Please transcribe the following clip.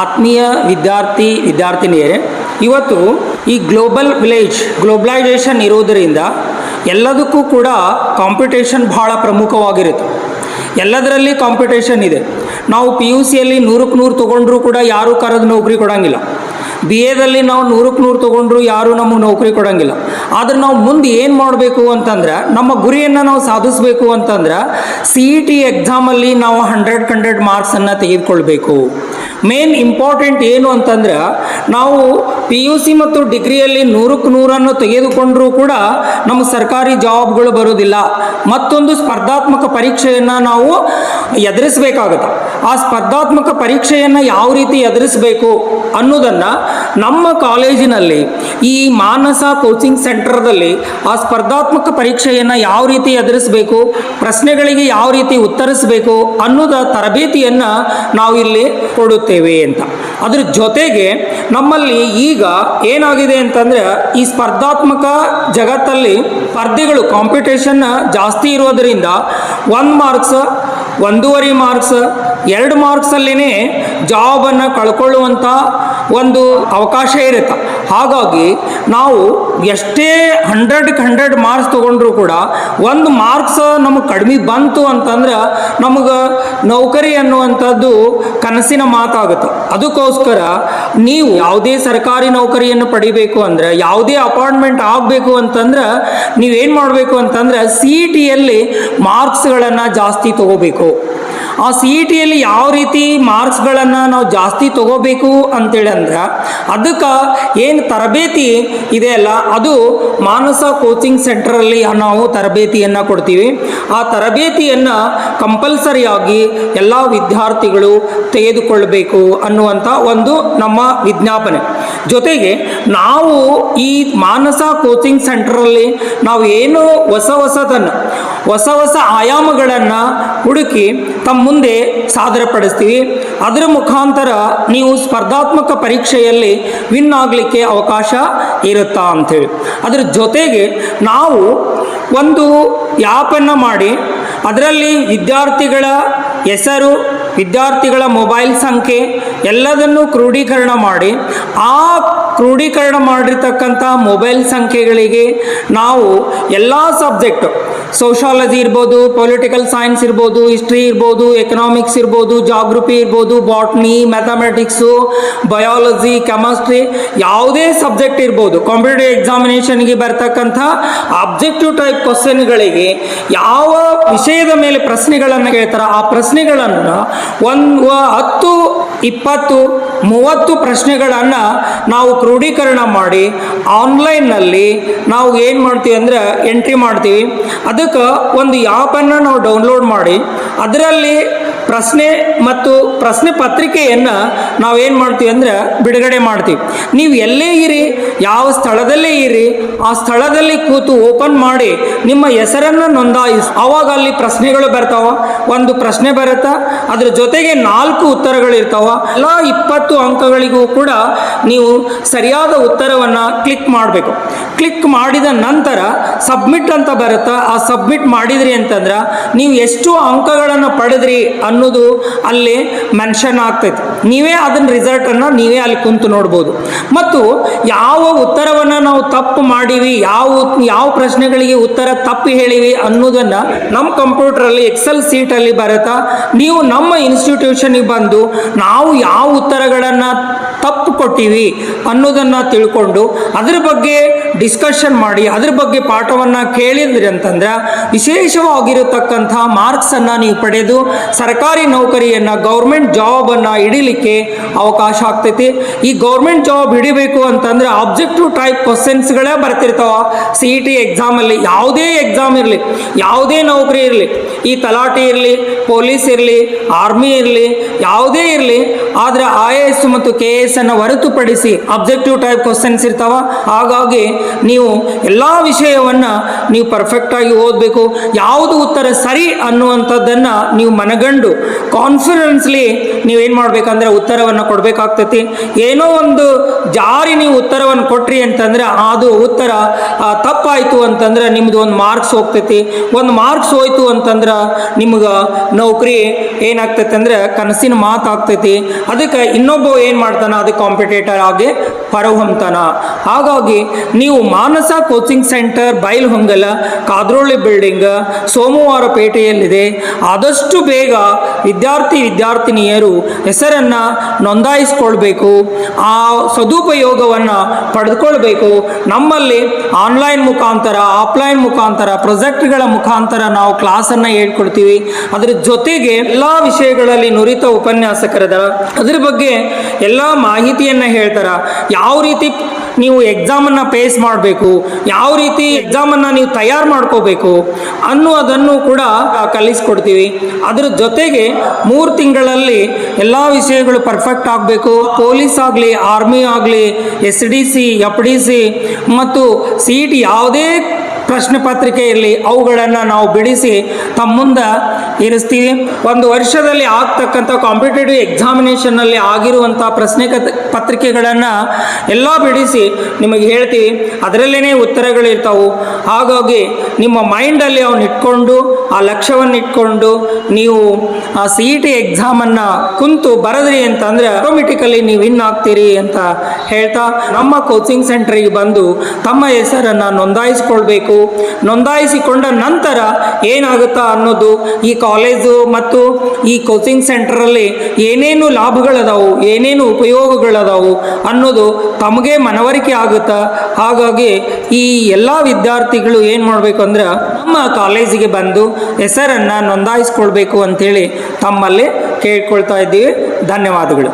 ಆತ್ಮೀಯ ವಿದ್ಯಾರ್ಥಿನಿಯರೇ, ಇವತ್ತು ಈ ಗ್ಲೋಬಲೈಸೇಷನ್ ಇರೋದರಿಂದ ಎಲ್ಲದಕ್ಕೂ ಕೂಡ ಕಾಂಪಿಟೇಷನ್ ಭಾಳ ಪ್ರಮುಖವಾಗಿರುತ್ತೆ. ಎಲ್ಲದರಲ್ಲಿ ಕಾಂಪಿಟೇಷನ್ ಇದೆ. ನಾವು PUCಯಲ್ಲಿ 100ಕ್ಕೆ 100 ತೊಗೊಂಡ್ರೂ ಕೂಡ ಯಾರೂ ಕರೆದು ನೌಕರಿ ಕೊಡೋಂಗಿಲ್ಲ. BAದಲ್ಲಿ ನಾವು 100ಕ್ಕೆ 100 ತೊಗೊಂಡ್ರು ಯಾರೂ ನಮಗೆ ನೌಕರಿ ಕೊಡೋಂಗಿಲ್ಲ. ಆದರೆ ನಾವು ಮುಂದೆ ಏನು ಮಾಡಬೇಕು ಅಂತಂದ್ರೆ, ನಮ್ಮ ಗುರಿಯನ್ನು ನಾವು ಸಾಧಿಸಬೇಕು ಅಂತಂದ್ರೆ CET ಎಕ್ಸಾಮಲ್ಲಿ ನಾವು 100 ಮಾರ್ಕ್ಸನ್ನು ತೆಗೆದುಕೊಳ್ಬೇಕು. ಮೇನ್ ಇಂಪಾರ್ಟೆಂಟ್ ಏನು ಅಂತಂದ್ರೆ, ನಾವು PUC ಮತ್ತು ಡಿಗ್ರಿಯಲ್ಲಿ 100ಕ್ಕೆ 100 ತೆಗೆದುಕೊಂಡ್ರೂ ಕೂಡ ನಮ್ಮ ಸರ್ಕಾರಿ ಜಾಬ್ಗಳು ಬರೋದಿಲ್ಲ. ಮತ್ತೊಂದು ಸ್ಪರ್ಧಾತ್ಮಕ ಪರೀಕ್ಷೆಯನ್ನು ನಾವು ಎದುರಿಸಬೇಕಾಗುತ್ತೆ. ಆ ಸ್ಪರ್ಧಾತ್ಮಕ ಪರೀಕ್ಷೆಯನ್ನು ಯಾವ ರೀತಿ ಎದುರಿಸಬೇಕು ಅನ್ನೋದನ್ನು ನಮ್ಮ ಕಾಲೇಜಿನಲ್ಲಿ ಈ ಮಾನಸ ಕೋಚಿಂಗ್ ಸೆಂಟರ್ದಲ್ಲಿ ಆ ಸ್ಪರ್ಧಾತ್ಮಕ ಪರೀಕ್ಷೆಯನ್ನು ಯಾವ ರೀತಿ ಎದುರಿಸಬೇಕು, ಪ್ರಶ್ನೆಗಳಿಗೆ ಯಾವ ರೀತಿ ಉತ್ತರಿಸಬೇಕು ಅನ್ನೋದ ತರಬೇತಿಯನ್ನು ನಾವು ಇಲ್ಲಿ ಕೊಡುತ್ತೇವೆ ಅಂತ. ಅದ್ರ ಜೊತೆಗೆ ನಮ್ಮಲ್ಲಿ ಈಗ ಏನಾಗಿದೆ ಅಂತಂದರೆ, ಈ ಸ್ಪರ್ಧಾತ್ಮಕ ಜಗತ್ತಲ್ಲಿ ಸ್ಪರ್ಧೆಗಳು ಕಾಂಪಿಟೇಷನ್ ಜಾಸ್ತಿ ಇರೋದರಿಂದ 1 ಮಾರ್ಕ್ಸ್ 1.5 ಮಾರ್ಕ್ಸ್ 2 ಮಾರ್ಕ್ಸಲ್ಲಿನೇ ಜಾಬನ್ನು ಕಳ್ಕೊಳ್ಳುವಂಥ ಒಂದು ಅವಕಾಶ ಇರುತ್ತೆ. ಹಾಗಾಗಿ ನಾವು ಎಷ್ಟೇ 100ಕ್ಕೆ 100 ಮಾರ್ಕ್ಸ್ ತೊಗೊಂಡ್ರೂ ಕೂಡ 1 ಮಾರ್ಕ್ಸ್ ನಮಗೆ ಕಡಿಮೆ ಬಂತು ಅಂತಂದ್ರೆ ನಮಗೆ ನೌಕರಿ ಅನ್ನುವಂಥದ್ದು ಕನಸಿನ ಮಾತಾಗುತ್ತೆ. ಅದಕ್ಕೋಸ್ಕರ ನೀವು ಯಾವುದೇ ಸರ್ಕಾರಿ ನೌಕರಿಯನ್ನು ಪಡಿಬೇಕು ಅಂದರೆ, ಯಾವುದೇ ಅಪಾಯಿಂಟ್ಮೆಂಟ್ ಆಗಬೇಕು ಅಂತಂದ್ರೆ ನೀವೇನು ಮಾಡಬೇಕು ಅಂತಂದ್ರೆ CETಯಲ್ಲಿ ಮಾರ್ಕ್ಸ್ಗಳನ್ನು ಜಾಸ್ತಿ ತಗೋಬೇಕು. ಆ CETಯಲ್ಲಿ ಯಾವ ರೀತಿ ಮಾರ್ಕ್ಸ್ಗಳನ್ನು ನಾವು ಜಾಸ್ತಿ ತಗೋಬೇಕು ಅಂತೇಳಿ ಅಂದ್ರೆ, ಅದಕ್ಕೆ ಏನು ತರಬೇತಿ ಇದೆಯಲ್ಲ, ಅದು ಮಾನಸ ಕೋಚಿಂಗ್ ಸೆಂಟರಲ್ಲಿ ನಾವು ತರಬೇತಿಯನ್ನು ಕೊಡ್ತೀವಿ. ಆ ತರಬೇತಿಯನ್ನು ಕಂಪಲ್ಸರಿಯಾಗಿ ಎಲ್ಲ ವಿದ್ಯಾರ್ಥಿಗಳು ತೆಗೆದುಕೊಳ್ಳಬೇಕು ಅನ್ನುವಂಥ ಒಂದು ನಮ್ಮ ವಿಜ್ಞಾಪನೆ. ಜೊತೆಗೆ ನಾವು ಈ ಮಾನಸ ಕೋಚಿಂಗ್ ಸೆಂಟರಲ್ಲಿ ನಾವು ಏನು ಹೊಸ ಆಯಾಮಗಳನ್ನು ಹುಡುಕಿ ತಮ್ಮ ಮುಂದೆ ಸಾದರಪಡಿಸ್ತೀವಿ. ಅದರ ಮುಖಾಂತರ ನೀವು ಸ್ಪರ್ಧಾತ್ಮಕ ಪರೀಕ್ಷೆಯಲ್ಲಿ ವಿನ್ ಆಗಲಿಕ್ಕೆ ಅವಕಾಶ ಇರುತ್ತಾ ಅಂಥೇಳಿ. ಅದರ ಜೊತೆಗೆ ನಾವು ಒಂದು ಆ್ಯಪನ್ನು ಮಾಡಿ ಅದರಲ್ಲಿ ವಿದ್ಯಾರ್ಥಿಗಳ ಹೆಸರು, ವಿದ್ಯಾರ್ಥಿಗಳ ಮೊಬೈಲ್ ಸಂಖ್ಯೆ ಎಲ್ಲದನ್ನು ಕ್ರೋಢೀಕರಣ ಮಾಡಿ, ಆ ಕ್ರೋಢೀಕರಣ ಮಾಡಿರ್ತಕ್ಕಂಥ ಮೊಬೈಲ್ ಸಂಖ್ಯೆಗಳಿಗೆ ನಾವು ಎಲ್ಲ ಸಬ್ಜೆಕ್ಟು, ಸೋಷಾಲಜಿ ಇರ್ಬೋದು, ಪೊಲಿಟಿಕಲ್ ಸೈನ್ಸ್ ಇರ್ಬೋದು, ಹಿಸ್ಟ್ರಿ ಇರ್ಬೋದು, ಎಕನಾಮಿಕ್ಸ್ ಇರ್ಬೋದು, ಜಾಗ್ರಫಿ ಇರ್ಬೋದು, ಬಾಟ್ನಿ, ಮ್ಯಾಥಮೆಟಿಕ್ಸು, ಬಯಾಲಜಿ, ಕೆಮಿಸ್ಟ್ರಿ, ಯಾವುದೇ ಸಬ್ಜೆಕ್ಟ್ ಇರ್ಬೋದು, ಕಾಂಪಿಟೇಟಿವ್ ಎಕ್ಸಾಮಿನೇಷನ್ಗೆ ಬರ್ತಕ್ಕಂಥ ಆಬ್ಜೆಕ್ಟಿವ್ ಟೈಪ್ ಕ್ವಶನ್ಗಳಿಗೆ ಯಾವ ವಿಷಯದ ಮೇಲೆ ಪ್ರಶ್ನೆಗಳನ್ನು ಕೇಳ್ತಾರೆ ಆ ಪ್ರಶ್ನೆಗಳನ್ನು 10, 20, 30 ಪ್ರಶ್ನೆಗಳನ್ನು ನಾವು ಕ್ರೋಢೀಕರಣ ಮಾಡಿ ಆನ್ಲೈನ್ನಲ್ಲಿ ನಾವು ಏನು ಮಾಡ್ತೀವಿ ಅಂದರೆ ಎಂಟ್ರಿ ಮಾಡ್ತೀವಿ. ಅದಕ್ಕೆ ಒಂದು ಆ್ಯಪನ್ನು ನಾವು ಡೌನ್ಲೋಡ್ ಮಾಡಿ ಅದರಲ್ಲಿ ಪ್ರಶ್ನೆ ಮತ್ತು ಪ್ರಶ್ನೆ ಪತ್ರಿಕೆಯನ್ನು ನಾವೇನು ಮಾಡ್ತೀವಿ ಅಂದರೆ ಬಿಡುಗಡೆ ಮಾಡ್ತೀವಿ. ನೀವು ಎಲ್ಲೇ ಇರಿ, ಯಾವ ಸ್ಥಳದಲ್ಲೇ ಇರಿ, ಆ ಸ್ಥಳದಲ್ಲಿ ಕೂತು ಓಪನ್ ಮಾಡಿ ನಿಮ್ಮ ಹೆಸರನ್ನು ನೋಂದಾಯಿಸಿ. ಆವಾಗ ಅಲ್ಲಿ ಪ್ರಶ್ನೆಗಳು ಬರ್ತಾವ. ಒಂದು ಪ್ರಶ್ನೆ ಬರುತ್ತಾ, ಅದ್ರ ಜೊತೆಗೆ 4 ಉತ್ತರಗಳು ಇರ್ತಾವ. ಎಲ್ಲ 20 ಅಂಕಗಳಿಗೂ ಕೂಡ ನೀವು ಸರಿಯಾದ ಉತ್ತರವನ್ನು ಕ್ಲಿಕ್ ಮಾಡಬೇಕು. ಕ್ಲಿಕ್ ಮಾಡಿದ ನಂತರ ಸಬ್ಮಿಟ್ ಅಂತ ಬರುತ್ತಾ, ಆ ಸಬ್ಮಿಟ್ ಮಾಡಿದ್ರಿ ಅಂತಂದ್ರೆ ನೀವು ಎಷ್ಟು ಅಂಕಗಳನ್ನು ಪಡೆದ್ರಿ ಅನ್ನೋದು ಅಲ್ಲಿ ಮೆನ್ಷನ್ ಆಗ್ತೈತೆ. ನೀವೇ ಅದನ್ನ ರಿಸಲ್ಟನ್ನು ನೀವೇ ಅಲ್ಲಿ ಕುಂತು ನೋಡ್ಬೋದು. ಮತ್ತು ಯಾವ ಉತ್ತರವನ್ನು ನಾವು ತಪ್ಪು ಮಾಡೀವಿ, ಯಾವ ಪ್ರಶ್ನೆಗಳಿಗೆ ಉತ್ತರ ತಪ್ಪು ಹೇಳಿವಿ ಅನ್ನೋದನ್ನು ನಮ್ಮ ಕಂಪ್ಯೂಟ್ರಲ್ಲಿ ಎಕ್ಸೆಲ್ ಸೀಟಲ್ಲಿ ಬರುತ್ತಾ, ನೀವು ನಮ್ಮ ಇನ್ಸ್ಟಿಟ್ಯೂಷನಿಗೆ ಬಂದು ನಾವು ಯಾವ ಉತ್ತರಗಳನ್ನು ತಪ್ಪು ಕೊಟ್ಟಿವಿ ಅನ್ನೋದನ್ನು ತಿಳ್ಕೊಂಡು ಅದ್ರ ಬಗ್ಗೆ ಡಿಸ್ಕಷನ್ ಮಾಡಿ ಅದ್ರ ಬಗ್ಗೆ ಪಾಠವನ್ನು ಕೇಳಿದ್ರಿ ಅಂತಂದ್ರೆ ವಿಶೇಷವಾಗಿರತಕ್ಕಂಥ ಮಾರ್ಕ್ಸನ್ನು ನೀವು ಪಡೆದು ಸರ್ಕಾರಿ ನೌಕರಿಯನ್ನು, ಗೌರ್ಮೆಂಟ್ ಜಾಬನ್ನು ಹಿಡಿಲಿಕ್ಕೆ ಅವಕಾಶ ಆಗ್ತೈತಿ. ಈ ಗೌರ್ಮೆಂಟ್ ಜಾಬ್ ಹಿಡಿಬೇಕು ಅಂತಂದ್ರೆ ಆಬ್ಜೆಕ್ಟಿವ್ ಟೈಪ್ ಕ್ವಶನ್ಸ್ಗಳೇ ಬರ್ತಿರ್ತಾವ. CET ಎಕ್ಸಾಮಲ್ಲಿ ಯಾವುದೇ ಎಕ್ಸಾಮ್ ಇರಲಿ, ಯಾವುದೇ ನೌಕರಿ ಇರಲಿ, ಈ ತಲಾಟಿ ಇರಲಿ, ಪೊಲೀಸ್ ಇರಲಿ, ಆರ್ಮಿ ಇರಲಿ, ಯಾವುದೇ ಇರಲಿ, ಆದರೆ IAS ಮತ್ತು KS ಅನ್ನು ಹೊರತುಪಡಿಸಿ ಆಬ್ಜೆಕ್ಟಿವ್ ಟೈಪ್ ಕ್ವಶನ್ಸ್ ಇರ್ತಾವ. ಹಾಗಾಗಿ ನೀವು ಎಲ್ಲ ವಿಷಯವನ್ನು ನೀವು ಪರ್ಫೆಕ್ಟಾಗಿ ಓದಬೇಕು. ಯಾವುದು ಉತ್ತರ ಸರಿ ಅನ್ನುವಂಥದ್ದನ್ನು ನೀವು ಮನಗಂಡು ಕಾನ್ಫಿಡೆನ್ಸ್ಲಿ ನೀವೇನು ಮಾಡಬೇಕಂದ್ರೆ ಉತ್ತರವನ್ನು ಕೊಡಬೇಕಾಗ್ತೈತಿ. ಏನೋ ಒಂದು ಜಾರಿ ನೀವು ಉತ್ತರವನ್ನು ಕೊಟ್ರಿ ಅಂತಂದ್ರೆ ಅದು ಉತ್ತರ ತಪ್ಪಾಯಿತು ಅಂತಂದ್ರೆ ನಿಮ್ಮದು 1 ಮಾರ್ಕ್ಸ್ ಹೋಗ್ತೈತಿ. 1 ಮಾರ್ಕ್ಸ್ ಹೋಯ್ತು ಅಂತಂದ್ರೆ ನಿಮ್ಗೆ ನೌಕರಿ ಏನಾಗ್ತೈತೆ ಅಂದರೆ ಕನಸಿನ ಮಾತಾಗ್ತೈತಿ. ಅದಕ್ಕೆ ಅದಕ್ಕೆ ಇನ್ನೊಬ್ಬ ಏನು ಮಾಡ್ತಾನೆ, ಅದಕ್ಕೆ ಕಾಂಪಿಟೇಟರ್ ಆಗಿ ಹೊರಹೊಮ್ತಾನ. ಹಾಗಾಗಿ ನೀವು ಮಾನಸ ಕೋಚಿಂಗ್ ಸೆಂಟರ್ ಬೈಲ್ಹೊಂಗಲ ಕಾದ್ರೋಳಿ ಬಿಲ್ಡಿಂಗ್ ಸೋಮವಾರ ಪೇಟೆಯಲ್ಲಿದೆ. ಆದಷ್ಟು ಬೇಗ ವಿದ್ಯಾರ್ಥಿನಿಯರು ಹೆಸರನ್ನು ನೋಂದಾಯಿಸ್ಕೊಳ್ಬೇಕು, ಆ ಸದುಪಯೋಗವನ್ನು ಪಡೆದುಕೊಳ್ಬೇಕು. ನಮ್ಮಲ್ಲಿ ಆನ್ಲೈನ್ ಮುಖಾಂತರ, ಆಫ್ಲೈನ್ ಮುಖಾಂತರ, ಪ್ರೊಜೆಕ್ಟ್ಗಳ ಮುಖಾಂತರ ನಾವು ಕ್ಲಾಸನ್ನು ಹೇಳ್ಕೊಡ್ತೀವಿ. ಅದರ ಜೊತೆಗೆ ಎಲ್ಲ ವಿಷಯಗಳಲ್ಲಿ ನುರಿತ ಉಪನ್ಯಾಸಕರದ ಅದ್ರ ಬಗ್ಗೆ ಎಲ್ಲ ಮಾಹಿತಿಯನ್ನು ಹೇಳ್ತಾರೆ. ಯಾವ ರೀತಿ ನೀವು ಎಕ್ಸಾಮನ್ನು ಫೇಸ್ ಮಾಡಬೇಕು, ಯಾವ ರೀತಿ ಎಕ್ಸಾಮನ್ನು ನೀವು ತಯಾರು ಮಾಡ್ಕೋಬೇಕು ಅನ್ನೋದನ್ನು ಕೂಡ ಕಲಿಸ್ಕೊಡ್ತೀವಿ. ಅದ್ರ ಜೊತೆಗೆ 3 ತಿಂಗಳಲ್ಲಿ ಎಲ್ಲ ವಿಷಯಗಳು ಪರ್ಫೆಕ್ಟ್ ಆಗಬೇಕು. ಪೊಲೀಸ್ ಆಗಲಿ, ಆರ್ಮಿ ಆಗಲಿ, SDC, FDC ಮತ್ತು CET ಯಾವುದೇ ಪ್ರಶ್ನೆ ಪತ್ರಿಕೆ ಇರಲಿ, ಅವುಗಳನ್ನು ನಾವು ಬಿಡಿಸಿ ತಮ್ಮ ಮುಂದೆ ಇರಿಸ್ತೀವಿ. ಒಂದು ವರ್ಷದಲ್ಲಿ ಆಗ್ತಕ್ಕಂಥ ಕಾಂಪಿಟೇಟಿವ್ ಎಕ್ಸಾಮಿನೇಷನ್ನಲ್ಲಿ ಆಗಿರುವಂಥ ಪ್ರಶ್ನೆ ಪತ್ರಿಕೆಗಳನ್ನು ಎಲ್ಲ ಬಿಡಿಸಿ ನಿಮಗೆ ಹೇಳ್ತೀವಿ. ಅದರಲ್ಲೇ ಉತ್ತರಗಳಿರ್ತಾವೆ. ಹಾಗಾಗಿ ನಿಮ್ಮ ಮೈಂಡಲ್ಲಿ ಅವನ್ನ ಇಟ್ಕೊಂಡು, ಆ ಲಕ್ಷ್ಯವನ್ನು ಇಟ್ಕೊಂಡು ನೀವು ಆ CET ಎಕ್ಸಾಮನ್ನು ಕುಂತು ಬರೆದ್ರಿ ಅಂತಂದರೆ ಆಟೋಮೆಟಿಕಲಿ ನೀವು ವಿನ್ ಆಗ್ತೀರಿ ಅಂತ ಹೇಳ್ತಾ, ನಮ್ಮ ಕೋಚಿಂಗ್ ಸೆಂಟ್ರಿಗೆ ಬಂದು ತಮ್ಮ ಹೆಸರನ್ನು ನೋಂದಾಯಿಸ್ಕೊಳ್ಬೇಕು. ನೋಂದಾಯಿಸಿಕೊಂಡ ನಂತರ ಏನಾಗುತ್ತಾ ಅನ್ನೋದು, ಈ ಕಾಲೇಜು ಮತ್ತು ಈ ಕೋಚಿಂಗ್ ಸೆಂಟರಲ್ಲಿ ಏನೇನು ಲಾಭಗಳದಾವು, ಏನೇನು ಉಪಯೋಗಗಳದಾವು ಅನ್ನೋದು ತಮಗೆ ಮನವರಿಕೆ ಆಗುತ್ತಾ. ಹಾಗಾಗಿ ಈ ಎಲ್ಲ ವಿದ್ಯಾರ್ಥಿಗಳು ಏನು ಮಾಡಬೇಕು ಅಂದ್ರೆ ನಮ್ಮ ಕಾಲೇಜಿಗೆ ಬಂದು ಹೆಸರನ್ನು ನೋಂದಾಯಿಸ್ಕೊಳ್ಬೇಕು ಅಂಥೇಳಿ ತಮ್ಮಲ್ಲಿ ಕೇಳ್ಕೊಳ್ತಾ ಇದ್ದೀವಿ. ಧನ್ಯವಾದಗಳು.